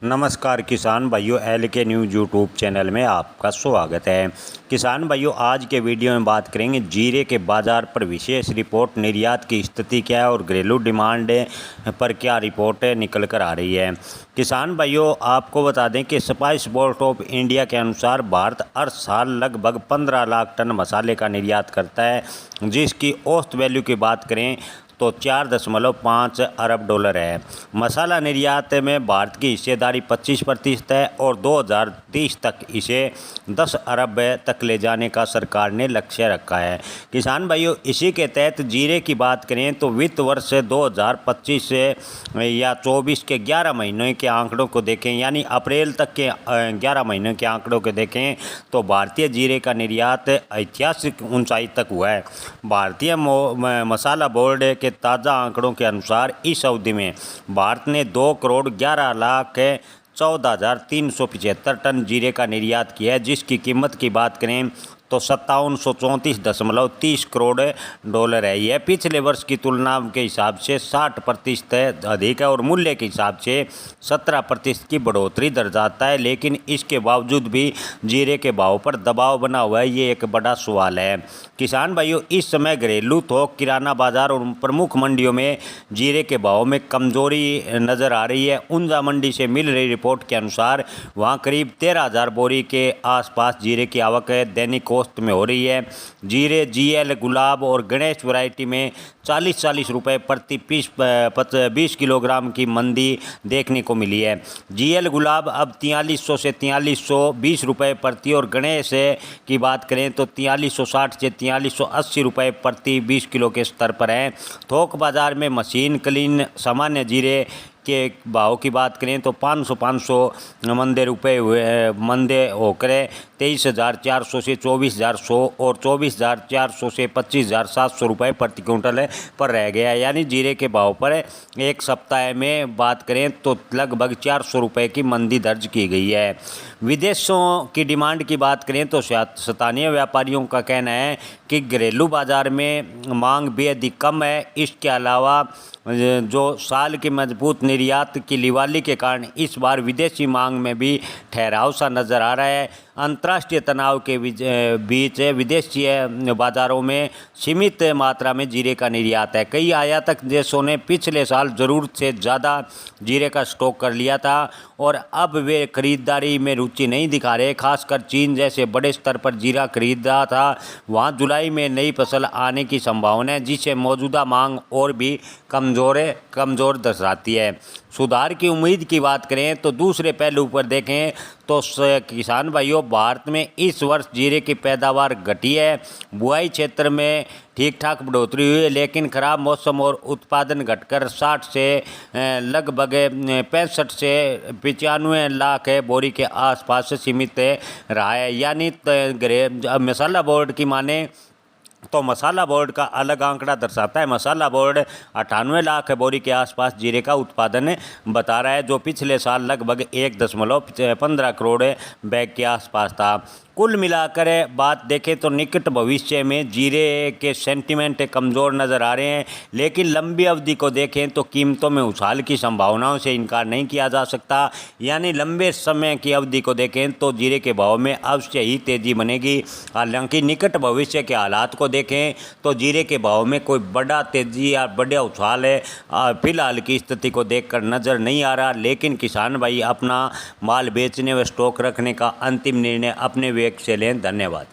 नमस्कार किसान भाइयों, एल के न्यूज़ यूट्यूब चैनल में आपका स्वागत है। किसान भाइयों, आज के वीडियो में बात करेंगे जीरे के बाज़ार पर विशेष रिपोर्ट, निर्यात की स्थिति क्या है और घरेलू डिमांड पर क्या रिपोर्ट निकल कर आ रही है। किसान भाइयों, आपको बता दें कि स्पाइस बोर्ड ऑफ इंडिया के अनुसार भारत हर साल लगभग 15 लाख टन मसाले का निर्यात करता है, जिसकी औसत वैल्यू की बात करें तो 4.5 अरब डॉलर है। मसाला निर्यात में भारत की हिस्सेदारी 25% है और 2030 तक इसे 10 अरब तक ले जाने का सरकार ने लक्ष्य रखा है। किसान भाइयों, इसी के तहत जीरे की बात करें तो वित्त वर्ष 2025 से या 24 के 11 महीनों के आंकड़ों को देखें, यानी अप्रैल तक के 11 महीनों के आंकड़ों को देखें तो भारतीय जीरे का निर्यात ऐतिहासिक ऊंचाई तक हुआ है। भारतीय मसाला बोर्ड के ताज़ा आंकड़ों के अनुसार इस अवधि में भारत ने 2,11,14,375 टन जीरे का निर्यात किया है, जिसकी कीमत की बात करें तो 5734.30 करोड़ डॉलर है। यह पिछले वर्ष की तुलना के हिसाब से 60% अधिक है और मूल्य के हिसाब से 17% की बढ़ोतरी दर्शाता है। लेकिन इसके बावजूद भी जीरे के भाव पर दबाव बना हुआ है, ये एक बड़ा सवाल है। किसान भाइयों, इस समय घरेलू थोक, किराना बाजार और प्रमुख मंडियों में जीरे के भाव में कमजोरी नज़र आ रही है। ऊंजा मंडी से मिल रही रिपोर्ट के अनुसार वहाँ करीब 13,000 बोरी के आसपास जीरे की आवक दैनिक औसत में हो रही है। जीरे जीएल, गुलाब और गणेश वैरायटी में 40 रुपये प्रति 20 किलोग्राम की मंदी देखने को मिली है। जीएल गुलाब अब 4300 से 4320 रुपये प्रति और गणेश की बात करें तो 4360 से 4380 रुपये प्रति 20 किलो के स्तर पर है। थोक बाजार में मशीन क्लीन सामान्य जीरे के भाव की बात करें तो 500 मंदे होकर 23,400 से 24,100 और 24,400 से 25,700 रुपये प्रति क्विंटल पर रह गया। यानी जीरे के भाव पर एक सप्ताह में बात करें तो लगभग 400 रुपये की मंदी दर्ज की गई है। विदेशों की डिमांड की बात करें तो स्थानीय व्यापारियों का कहना है कि घरेलू बाजार में मांग बेहद ही कम है। इसके अलावा जो साल की मजबूत निर्यात की लिवाली के कारण इस बार विदेशी मांग में भी ठहराव सा नज़र आ रहा है। अंतर्राष्ट्रीय तनाव के बीच विदेशी बाज़ारों में सीमित मात्रा में जीरे का निर्यात है। कई आयातक देशों ने पिछले साल ज़रूरत से ज़्यादा जीरे का स्टॉक कर लिया था और अब वे खरीदारी में रुचि नहीं दिखा रहे। खासकर चीन जैसे बड़े स्तर पर जीरा खरीदा था, वहाँ जुलाई में नई फसल आने की संभावना है, जिससे मौजूदा मांग और भी कमज़ोर दर्शाती है। सुधार की उम्मीद की बात करें तो दूसरे पहलू पर देखें तो किसान भाइयों, भारत में इस वर्ष जीरे की पैदावार घटी है। बुआई क्षेत्र में ठीक ठाक बढ़ोतरी हुई है, लेकिन खराब मौसम और उत्पादन घटकर 60 से लगभग 65 से 95 लाख बोरी के आसपास सीमित रहा है। यानी मसाला बोर्ड की माने तो मसाला बोर्ड का अलग आंकड़ा दर्शाता है। मसाला बोर्ड 98 लाख बोरी के आसपास जीरे का उत्पादन बता रहा है, जो पिछले साल लगभग 1.15 करोड़ बैग के आसपास था। कुल मिलाकर बात देखें तो निकट भविष्य में जीरे के सेंटीमेंट कमज़ोर नज़र आ रहे हैं, लेकिन लंबी अवधि को देखें तो कीमतों में उछाल की संभावनाओं से इनकार नहीं किया जा सकता। यानी लंबे समय की अवधि को देखें तो जीरे के भाव में अवश्य ही तेज़ी बनेगी। हालांकि निकट भविष्य के हालात को देखें तो जीरे के भाव में कोई बड़ा तेज़ी या बड़ा उछाल फिलहाल की स्थिति को देखकर नज़र नहीं आ रहा। लेकिन किसान भाई अपना माल बेचने व स्टॉक रखने का अंतिम निर्णय अपने से लें। धन्यवाद।